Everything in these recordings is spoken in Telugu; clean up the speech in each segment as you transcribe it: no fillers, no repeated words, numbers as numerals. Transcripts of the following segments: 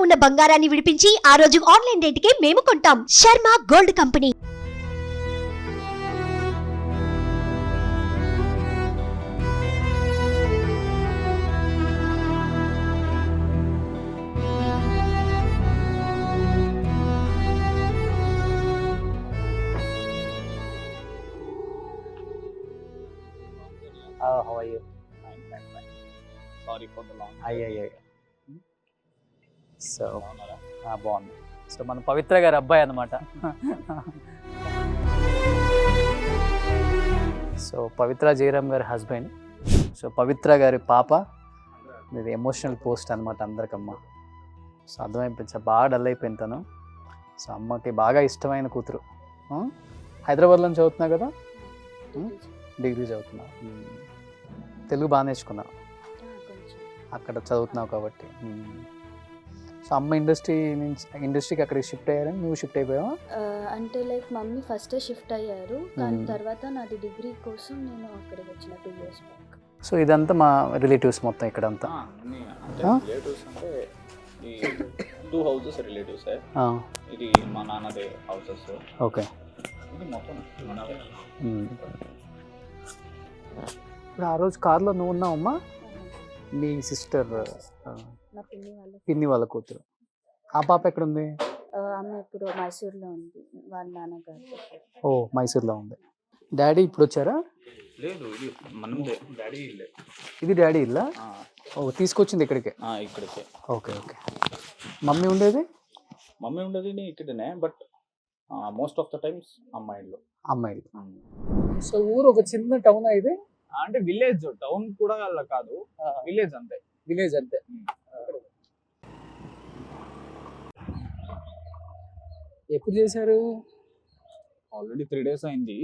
ఉన్న బంగారాన్ని విడిపించి ఆ రోజు ఆన్లైన్ రేటుకే మేము కొంటాం. Sharma gold company. How are you? Fine. Sorry for the long. అయ్యయ్యో. సో బాగున్నారా? బాగుంది. సో మన పవిత్ర గారి అబ్బాయి అన్నమాట. సో పవిత్ర జయరామ్ గారి హస్బెండ్. సో పవిత్ర గారి పాప. ఇది ఎమోషనల్ పోస్ట్ అనమాట అందరికమ్మ. సో అర్థమైపోయింది, బాగా డల్ అయిపోయింది తను. సో అమ్మకి బాగా ఇష్టమైన కూతురు. హైదరాబాద్లో చదువుతున్నా కదా, డిగ్రీ చదువుతున్నా. తెలుగు బాగా నేర్చుకున్నా, అక్కడ చదువుతున్నావు కాబట్టి. సో అమ్మ ఇండస్ట్రీకి అక్కడికి షిఫ్ట్ అయ్యారని నువ్వు షిఫ్ట్ అయిపోయావా? అంటే లైక్ మమ్మీ ఫస్టే షిఫ్ట్ అయ్యారు, కానీ తర్వాత నాది డిగ్రీ కోసం నేను అక్కడికి వచ్చిన 2 years బ్యాక్. సో ఇదంతా మా రిలేటివ్స్ మొత్తం ఇక్కడంతా. రిలేటివ్స్ అంటే ఈ 2 houses రిలేటివ్స్. ఇది మా నాన్నదే హౌసెస్. ఓకే. ఇది మొత్తం మనదే. ఇప్పుడు ఆ రోజు కార్లో నువ్వు ఉన్నావమ్మా, మీ సిస్టర్ నా పిన్ని వాళ్ళ కూతురు. ఆ పాప ఎక్కడుంది? ఆమె ఇప్పుడు మైసూర్లో ఉంది, వాళ్ళ నాన్నగారు. ఓ, మైసూర్లో ఉంది. డాడీ ఇప్పుడు వచ్చారా? లేదు, ఇది మనదే. డాడీ ఇల్లే. ఇది డాడీ ఇల్లా? ఓ, తీసుకొచ్చింది ఇక్కడికే? ఇక్కడికే. ఓకే. మమ్మీ ఉండేది? మమ్మీ ఉండేది ఇక్కడనే, but most of the times అమ్మాయిలు. సో ఊరు ఒక చిన్న టౌన్ ఇది, అంటే విలేజ్, టౌన్ కూడా కాదు, విలేజ్ అంతే. ఎప్పుడు చేశారు? ఆల్రెడీ 3 days అయింది.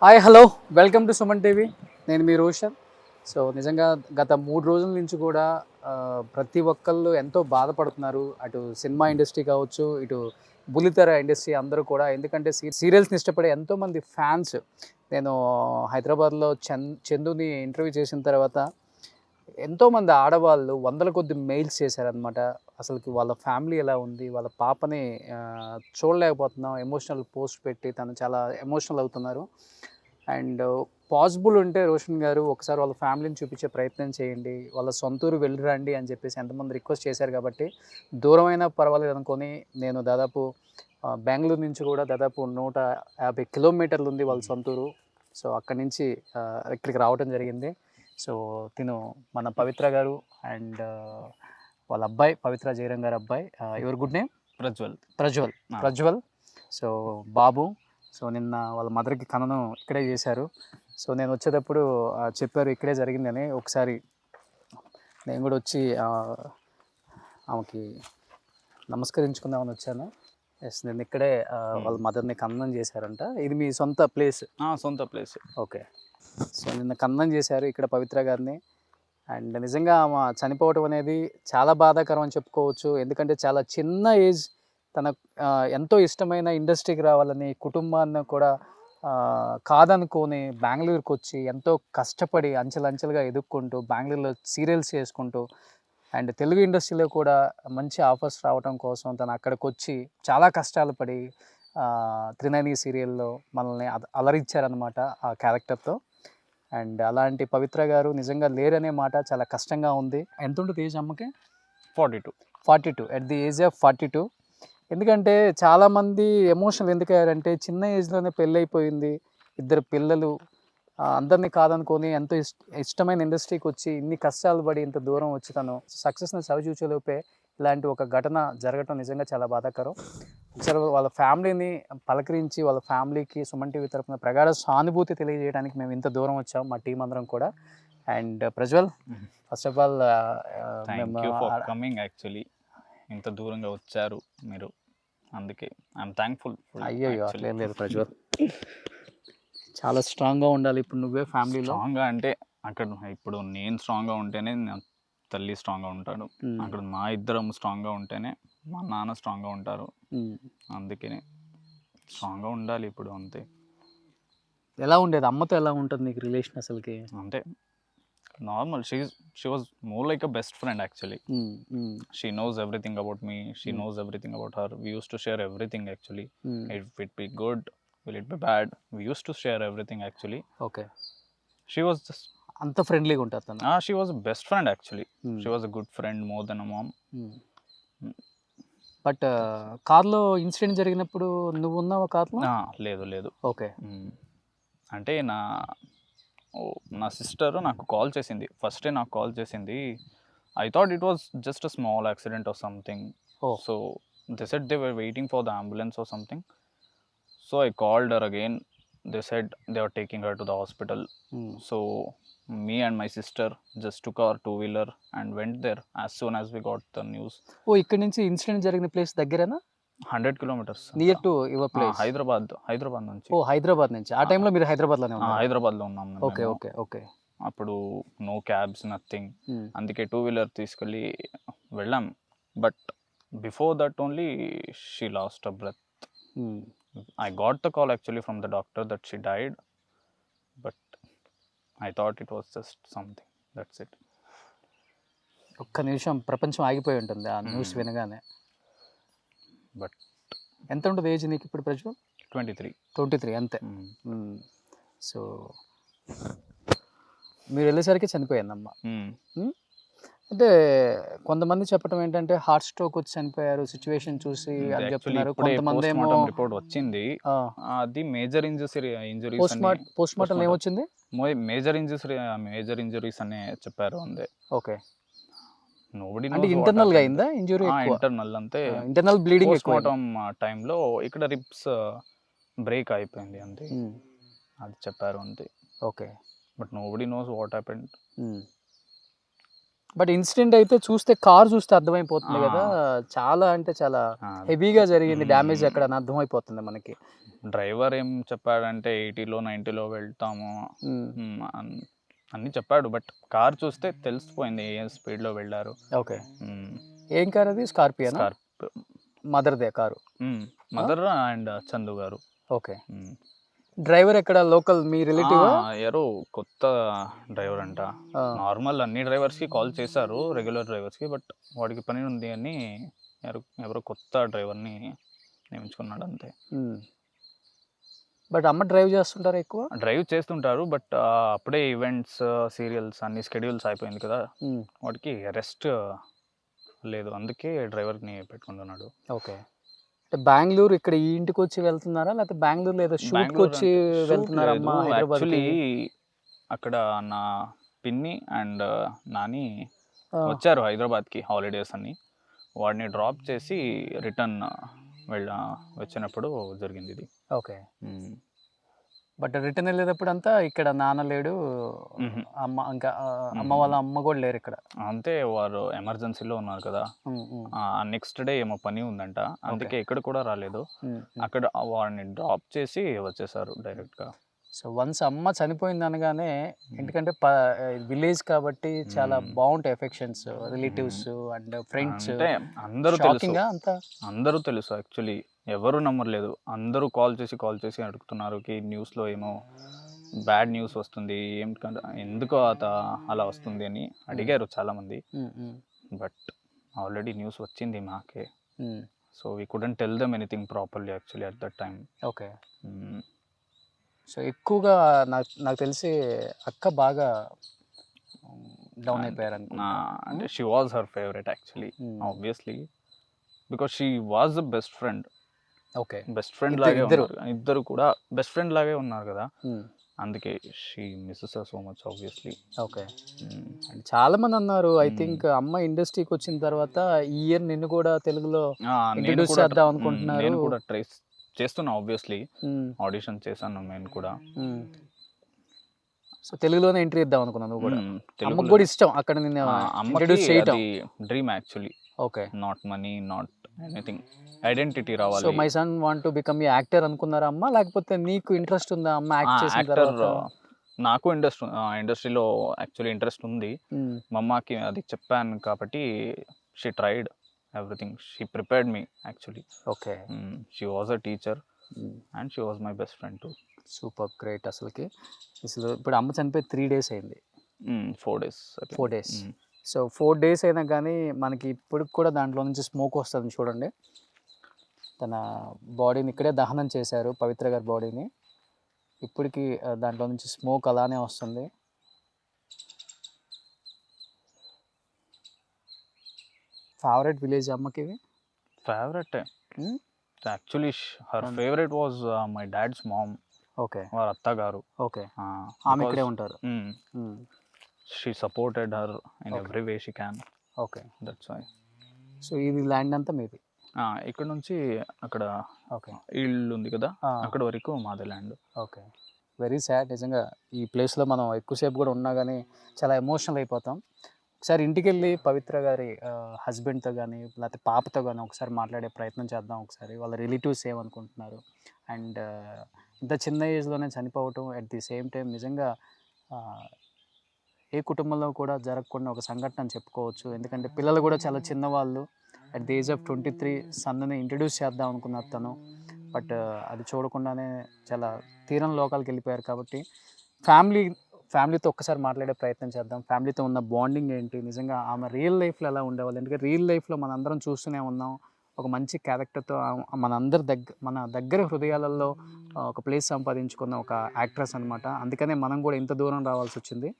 Hi, hello, welcome to Suman TV. నేను మీ రోషన్. సో నిజంగా గత 3 రోజుల నుంచి కూడా ప్రతి ఒక్కళ్ళు ఎంతో బాధపడుతున్నారు. అటు సినిమా ఇండస్ట్రీ కావచ్చు, ఇటు బుల్లితెర ఇండస్ట్రీ అందరూ కూడా. ఎందుకంటే సీరియల్స్ని ఇష్టపడే ఎంతోమంది ఫ్యాన్స్. నేను హైదరాబాద్లో చందుని ఇంటర్వ్యూ చేసిన తర్వాత ఎంతోమంది ఆడవాళ్ళు 100ల కొద్ది మెయిల్స్ చేశారనమాట. అసలుకి వాళ్ళ ఫ్యామిలీ ఎలా ఉంది, వాళ్ళ పాపని చూడలేకపోతున్నాం, ఎమోషనల్ పోస్ట్ పెట్టి తను చాలా ఎమోషనల్ అవుతున్నారు. అండ్ పాసిబుల్ ఉంటే రోషన్ గారు ఒకసారి వాళ్ళ ఫ్యామిలీని చూపించే ప్రయత్నం చేయండి, వాళ్ళ సొంతూరు వెళ్ళిరండి అని చెప్పేసి ఎంతమంది రిక్వెస్ట్ చేశారు. కాబట్టి దూరమైనా పర్వాలేదు అనుకొని నేను దాదాపు బెంగళూరు నుంచి కూడా దాదాపు 150 కిలోమీటర్లు ఉంది వాళ్ళ సొంతూరు. సో అక్కడి నుంచి ఇక్కడికి రావడం జరిగింది. సో తిను మన పవిత్ర గారు అండ్ వాళ్ళ అబ్బాయి పవిత్ర జయరామ్ గారు అబ్బాయి. Your good name? Prajwal. So Babu. So నిన్న వాళ్ళ మదర్కి కననం ఇక్కడే చేశారు. సో నేను వచ్చేటప్పుడు చెప్పారు ఇక్కడే జరిగిందని. ఒకసారి నేను కూడా వచ్చి ఆమెకి నమస్కరించుకుందామని వచ్చాను. ఎస్, నేను ఇక్కడే వాళ్ళ మదర్ని కన్నం చేశారంట. ఇది మీ సొంత ప్లేస్? సొంత ప్లేస్. ఓకే. సో నిన్న కన్నం చేశారు ఇక్కడ పవిత్ర గారిని. అండ్ నిజంగా ఆమె చనిపోవటం అనేది చాలా బాధాకరం అని చెప్పుకోవచ్చు. ఎందుకంటే చాలా చిన్న ఏజ్, తన ఎంతో ఇష్టమైన ఇండస్ట్రీకి రావాలని కుటుంబాన్ని కూడా కాదనుకొని బెంగళూరుకి వచ్చి ఎంతో కష్టపడి అంచెలంచెలుగా ఎదుక్కుంటూ బెంగళూరులో సీరియల్స్ చేసుకుంటూ అండ్ తెలుగు ఇండస్ట్రీలో కూడా మంచి ఆఫర్స్ రావడం కోసం తను అక్కడికి వచ్చి చాలా కష్టాలు పడి 390 సీరియల్లో మనల్ని అలరించారనమాట ఆ క్యారెక్టర్తో. అండ్ అలాంటి పవిత్ర గారు నిజంగా లేరనే మాట చాలా కష్టంగా ఉంది. ఎంత ఉంటుంది ఏజ్ అమ్మకి? 42. At the age of 42. ఎందుకంటే చాలామంది ఎమోషనల్ ఎందుకు అయ్యారంటే చిన్న ఏజ్లోనే పెళ్ళి అయిపోయింది, 2 పిల్లలు, అందరినీ కాదనుకొని ఎంతో ఇష్టమైన ఇండస్ట్రీకి వచ్చి ఇన్ని కష్టాలు పడి ఇంత దూరం వచ్చి తను సక్సెస్ని చవిచూచేలోపే ఇలాంటి ఒక ఘటన జరగటం నిజంగా చాలా బాధాకరం. ఒకసారి వాళ్ళ ఫ్యామిలీని పలకరించి వాళ్ళ ఫ్యామిలీకి సుమన్ టీవీ తరఫున ప్రగాఢ సానుభూతి తెలియజేయడానికి మేము ఇంత దూరం వచ్చాం, మా టీం అందరం కూడా. And Prajwal, first of all coming. Actually ఇంత దూరంగా వచ్చారు మీరు, అందుకే ఐఎమ్ థ్యాంక్ఫుల్. అయ్యో అట్లేం లేదు ప్రజ్వల్, చాలా స్ట్రాంగ్గా ఉండాలి. ఇప్పుడు నువ్వే ఫ్యామిలీలో స్ట్రాంగ్గా అంటే అక్కడ ఇప్పుడు నేను స్ట్రాంగ్గా ఉంటేనే నా తల్లి స్ట్రాంగ్గా ఉంటాడు, అక్కడ మా ఇద్దరం స్ట్రాంగ్గా ఉంటేనే మా నాన్న స్ట్రాంగ్గా ఉంటారు. అందుకనే స్ట్రాంగ్గా ఉండాలి ఇప్పుడు, అంతే. ఎలా ఉండేది అమ్మతో? ఎలా ఉంటుంది నీకు రిలేషన్ అసలుకి? అంటే normal she was more like a best friend actually. She knows everything about me. She knows everything about her. We used to share everything actually. If it be good, will it be bad? We used to share everything actually. Okay, She was just అంత ఫ్రెండ్లీగా ఉంటారు తను. she was a best friend actually. She was a good friend more than a mom. But కార్లో ఇన్సిడెంట్ జరిగినప్పుడు నువ్వు ఉన్నావా కార్లో? లేదు. ఓకే. అంటే నా సిస్టర్ నాకు కాల్ చేసింది, ఫస్టే నాకు కాల్ చేసింది. I thought it was just a small accident or something. So they said they were waiting for the ambulance or something. So I called her again. They said they are taking her to the hospital. So me and my sister just took our two-wheeler and went there as soon as we got the news. ఓ, ఇక్కడ నుంచి ఇన్సిడెంట్ జరిగిన ప్లేస్ దగ్గరేనా? 100 kilometers. Near to your place? Hyderabad నుంచి. ఓ, హైదరాబాద్ నుంచి. ఆ టైంలో మీరు హైదరాబాద్లోనే ఉన్నారు? హైదరాబాద్లో ఉన్నాం. ఓకే. అప్పుడు నో క్యాబ్స్, నథింగ్. అందుకే టూ వీలర్ తీసుకెళ్ళి వెళ్ళాం. But before that only she lost a breath. I got the call actually from the doctor that she died, but I thought it was just something. That's it. ఒక్క నిమిషం ప్రపంచం ఆగిపోయి ఉంటుంది ఆ న్యూస్ వినగానే. బట్ ఎంత ఉంటుంది ఏజ్ నీకు ఇప్పుడు ప్రజలు? 23 అంతే. సో మీరు వెళ్ళేసరికి చనిపోయిందమ్మ. అంటే కొంతమంది చెప్పడం ఏంటంటే హార్ట్ స్ట్రోక్ వచ్చి చనిపోయారు, సిచ్యువేషన్ చూసి అని చెప్తున్నారు. కొంతమంది ఏమో రిపోర్ట్ వచ్చింది, అది మేజర్ ఇంజురీస్. పోస్ట్ మార్టం ఏమొచ్చింది? మేజర్ ఇంజురీస్ అనే చెప్పారు అంతే. ఓకే. నోబడీ అంటే ఇంటర్నల్ గా అయిందా ఇంజురీ? ఇంటర్నల్ అంతే, ఇంటర్నల్ బ్లీడింగ్. పోస్ట్ మార్టం టైంలో ఇక్కడ రిబ్స్ బ్రేక్ అయిపోయింది అంతే, అది చెప్పారు అంతే. Okay. But nobody knows what happened. But incident అయితే చూస్తే కార్ చూస్తే అర్థమైపోతుంది కదా, చాలా అంటే చాలా హెవీగా జరిగింది డ్యామేజ్ అక్కడ అని అర్థమైపోతుంది మనకి. డ్రైవర్ ఏం చెప్పాడంటే 80లో 90లో వెళ్తాము అన్ని చెప్పాడు. బట్ కార్ చూస్తే తెలిసిపోయింది ఏ స్పీడ్లో వెళ్ళారు. ఓకే. ఏం కార్ అది? స్కార్పియో. మదర్దే car? Mother and Chandu garu. Okay. Driver ఎక్కడ? లోకల్ మీ రిలేటివ్? ఎవరో కొత్త డ్రైవర్ అంట. నార్మల్ అన్ని డ్రైవర్స్కి కాల్ చేశారు, రెగ్యులర్ డ్రైవర్స్కి. బట్ వాడికి పని ఉంది అని ఎవరో కొత్త డ్రైవర్ని నియమించుకున్నాడు అంతే. బట్ అమ్మ డ్రైవ్ చేస్తుంటారు? ఎక్కువ డ్రైవ్ చేస్తుంటారు, బట్ అప్పుడే ఈవెంట్స్, సీరియల్స్ అన్ని స్కెడ్యూల్స్ అయిపోయింది కదా, వాడికి రెస్ట్ లేదు, అందుకే డ్రైవర్ని పెట్టుకుంటున్నాడు. ఓకే. బెంగళూరు ఇక్కడ ఈ ఇంటికి వచ్చి వెళ్తున్నారా, లేకపోతే బెంగళూరులో ఏదో షూట్కి వచ్చి వెళ్తున్నారా? యాక్చువల్లీ అక్కడ నా పిన్ని అండ్ నాని వచ్చారు హైదరాబాద్కి హాలిడేస్ అని. వాడిని డ్రాప్ చేసి రిటర్న్ వచ్చినప్పుడు జరిగింది ఇది. ఓకే. బట్ రిటర్న్ వెళ్ళేటప్పుడు అంతా ఇక్కడ నాన్న లేడు, అమ్మ ఇంకా అమ్మ వాళ్ళ అమ్మ కూడా లేరు ఇక్కడ అంతే. వారు ఎమర్జెన్సీలో ఉన్నారు కదా, నెక్స్ట్ డే ఏమో పని ఉందంట, అందుకే ఇక్కడ కూడా రాలేదు. అక్కడ వాడిని డ్రాప్ చేసి వచ్చేసారు డైరెక్ట్గా. సో వన్స్ అమ్మ చనిపోయింది అనగానే, ఎందుకంటే విలేజ్ కాబట్టి చాలా బాగుంటాయి ఎఫెక్షన్స్, రిలేటివ్స్ అండ్ ఫ్రెండ్స్. అందరూ తెలుసు యాక్చువల్లీ, ఎవరు నమ్మలేదు. అందరూ కాల్ చేసి అడుగుతున్నారు కి న్యూస్లో ఏమో బ్యాడ్ న్యూస్ వస్తుంది, ఎందుకు అలా వస్తుంది అని అడిగారు చాలామంది. బట్ ఆల్రెడీ న్యూస్ వచ్చింది మాకే. So we couldn't tell them anything properly actually at that time. Okay. సో ఎక్కువగా నాకు తెలిసి అక్క బాగా డౌన్ అయిపోయారు అనుకున్నా. అంటే she was her favourite actually, obviously, because she was the best friend. Okay. Best friend లాగే ఇద్దరు కూడా బెస్ట్ ఫ్రెండ్ లాగే ఉన్నారు కదా, అందుకే she misses her so much obviously. Okay. And చాలా మంది అన్నారు, ఐ థింక్ అమ్మ ఇండస్ట్రీకి వచ్చిన తర్వాత ఈ ఇయర్ నిన్ను కూడా తెలుగులో ఇంట్రడ్యూస్ చేద్దాం అనుకుంటున్నారు. నేను కూడా ట్రై చేస్తున్నా ఆబ్వియస్లీ, ఆడిషన్ చేశాను నేను కూడా. సో తెలుగులోనే ఎంట్రీ ఇద్దాం అనుకున్నాను కూడా. అమ్మకు కూడా ఇష్టం అక్కడ నిన్ను ఇంట్రడ్యూస్ చేయడం. Dream actually. Okay. Not money, not anything, identity రావాలి. So my son want to become a actor అనుకున్నారా అమ్మ, లేకపోతే నీకు ఇంట్రెస్ట్ ఉందా అమ్మ యాక్ట్ చేసిన తర్వాత? నాకు ఇండస్ట్రీలో యాక్చువల్లీ ఇంట్రెస్ట్ ఉంది. మా అమ్మకి అది చెప్పాను కాబట్టి she tried everything. She prepared me actually. Okay. She was a teacher and she was my best friend too. Super, great. అసలు ఇప్పుడు అమ్మ చనిపోయి 3 days అయింది. 4 days 4 days. సో 4 days అయినా కానీ మనకి ఇప్పుడు కూడా దాంట్లో నుంచి స్మోక్ వస్తుంది చూడండి. తన బాడీని ఇక్కడే దహనం చేశారు, పవిత్ర గారి బాడీని. ఇప్పటికి దాంట్లో నుంచి స్మోక్ అలానే వస్తుంది. ఫేవరెట్ విలేజ్ అమ్మకి ఇది? Favourite actually her favourite was my dad's mom. Okay, వారి అత్తగారు. ఓకే, ఆమె ఇక్కడే ఉంటారు. She supported her in every way she can. Okay, that's why. So ఇది ల్యాండ్ అంతా మీది? ఇక్కడ నుంచి అక్కడ ఓకే, ఇల్లు ఉంది కదా, అక్కడ వరకు మాదే ల్యాండ్. ఓకే, వెరీ సాడ్ నిజంగా. ఈ ప్లేస్లో మనం ఎక్కువసేపు కూడా ఉన్నా కానీ చాలా ఎమోషనల్ అయిపోతాం. ఒకసారి ఇంటికి వెళ్ళి పవిత్ర గారి హస్బెండ్తో కానీ లేకపోతే పాపతో కానీ ఒకసారి మాట్లాడే ప్రయత్నం చేద్దాం. ఒకసారి వాళ్ళ రిలేటివ్స్ ఏమనుకుంటున్నారు, అండ్ ఇంత చిన్న ఏజ్లోనే చనిపోవటం అట్ ది సేమ్ టైం నిజంగా ఏ కుటుంబంలో కూడా జరగకుండా ఒక సంఘటన అని చెప్పుకోవచ్చు. ఎందుకంటే పిల్లలు కూడా చాలా చిన్నవాళ్ళు. అట్ ది ఏజ్ ఆఫ్ 23 సన్నని ఇంట్రడ్యూస్ చేద్దాం అనుకున్నారు తను, బట్ అది చూడకుండానే చాలా తీరం లోకాలకు వెళ్ళిపోయారు. కాబట్టి ఫ్యామిలీతో ఒక్కసారి మాట్లాడే ప్రయత్నం చేద్దాం. ఫ్యామిలీతో ఉన్న బాండింగ్ ఏంటి, నిజంగా ఆమె రియల్ లైఫ్లో ఎలా ఉండేవాళ్ళు. ఎందుకంటే రియల్ లైఫ్లో మనందరం చూస్తూనే ఉన్నాం, ఒక మంచి క్యారెక్టర్తో మన దగ్గర హృదయాలలో ఒక ప్లేస్ సంపాదించుకున్న ఒక యాక్ట్రెస్ అనమాట. అందుకనే మనం కూడా ఇంత దూరం రావాల్సి వచ్చింది.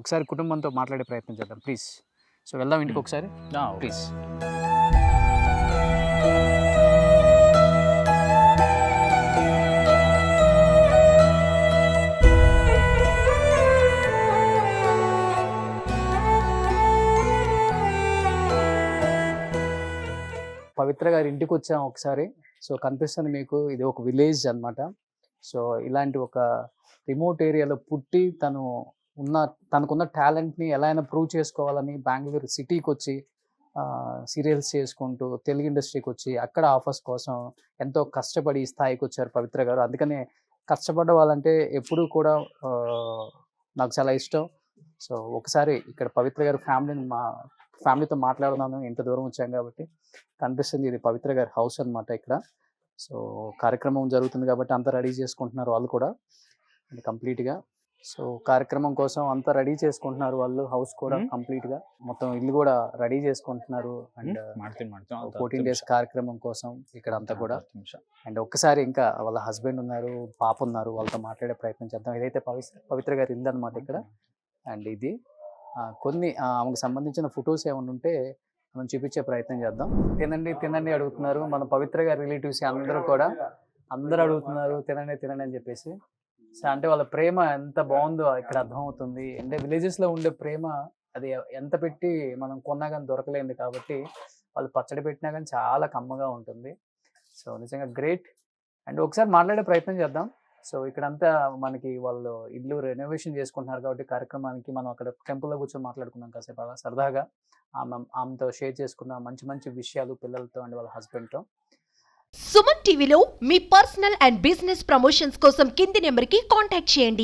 ఒకసారి కుటుంబంతో మాట్లాడే ప్రయత్నం చేద్దాం ప్లీజ్. సో వెళ్దాం ఇంటికి ఒకసారి ప్లీజ్. పవిత్ర గారి ఇంటికి వచ్చాం ఒకసారి. సో కనిపిస్తుంది మీకు, ఇది ఒక విలేజ్ అన్నమాట. సో ఇలాంటి ఒక రిమోట్ ఏరియాలో పుట్టి తనకున్న టాలెంట్ని ఎలా అయినా ప్రూవ్ చేసుకోవాలని బెంగళూరు సిటీకి వచ్చి సీరియల్స్ చేసుకుంటూ తెలుగు ఇండస్ట్రీకి వచ్చి అక్కడ ఆఫర్స్ కోసం ఎంతో కష్టపడి ఈ స్థాయికి వచ్చారు పవిత్ర గారు. అందుకనే కష్టపడ్డ వాళ్ళంటే ఎప్పుడూ కూడా నాకు చాలా ఇష్టం. సో ఒకసారి ఇక్కడ పవిత్ర గారి ఫ్యామిలీతో మాట్లాడుతున్నాను, ఎంత దూరం వచ్చాం కాబట్టి. కనిపిస్తుంది ఇది పవిత్ర గారి హౌస్ అనమాట ఇక్కడ. సో కార్యక్రమం జరుగుతుంది కాబట్టి అంతా రెడీ చేసుకుంటున్నారు వాళ్ళు కూడా కంప్లీట్గా. సో కార్యక్రమం కోసం అంతా రెడీ చేసుకుంటున్నారు వాళ్ళు, హౌస్ కూడా కంప్లీట్గా మొత్తం ఇల్లు కూడా రెడీ చేసుకుంటున్నారు. అండ్ 14 days కార్యక్రమం కోసం ఇక్కడ అంతా కూడా. అండ్ ఒక్కసారి ఇంకా వాళ్ళ హస్బెండ్ ఉన్నారు, పాప ఉన్నారు, వాళ్ళతో మాట్లాడే ప్రయత్నం చేద్దాం. ఇదైతే పవిత్ర గారి ఇల్లు అనమాట ఇక్కడ. అండ్ ఇది కొన్ని ఆమెకు సంబంధించిన ఫొటోస్ ఏమైనా ఉంటే మనం చూపించే ప్రయత్నం చేద్దాం. తినండి అడుగుతున్నారు మన పవిత్ర గారి రిలేటివ్స్ అందరూ అడుగుతున్నారు తినండి అని చెప్పేసి. సో అంటే వాళ్ళ ప్రేమ ఎంత బాగుందో ఇక్కడ అర్థమవుతుంది. అంటే విలేజెస్లో ఉండే ప్రేమ అది ఎంత పెట్టి మనం కొన్నా కానీ దొరకలేదు కాబట్టి వాళ్ళు పచ్చడి పెట్టినా కానీ చాలా కమ్మగా ఉంటుంది. సో నిజంగా గ్రేట్. అండ్ ఒకసారి మాట్లాడే ప్రయత్నం చేద్దాం. సో ఇక్కడంతా మనకి వాళ్ళు ఇల్లు రెనోవేషన్ చేసుకుంటున్నారు కాబట్టి కార్యక్రమానికి మనం అక్కడ టెంపుల్లో కూర్చొని మాట్లాడుకున్నాం కాసేపు అలా సరదాగా. ఆమెతో షేర్ చేసుకున్న మంచి విషయాలు పిల్లలతో అండ్ వాళ్ళ హస్బెండ్తో. సుమన్ టీవీలో మీ పర్సనల్ అండ్ బిజినెస్ ప్రమోషన్స్ కోసం కింది నెంబర్కి కాంటాక్ట్ చేయండి.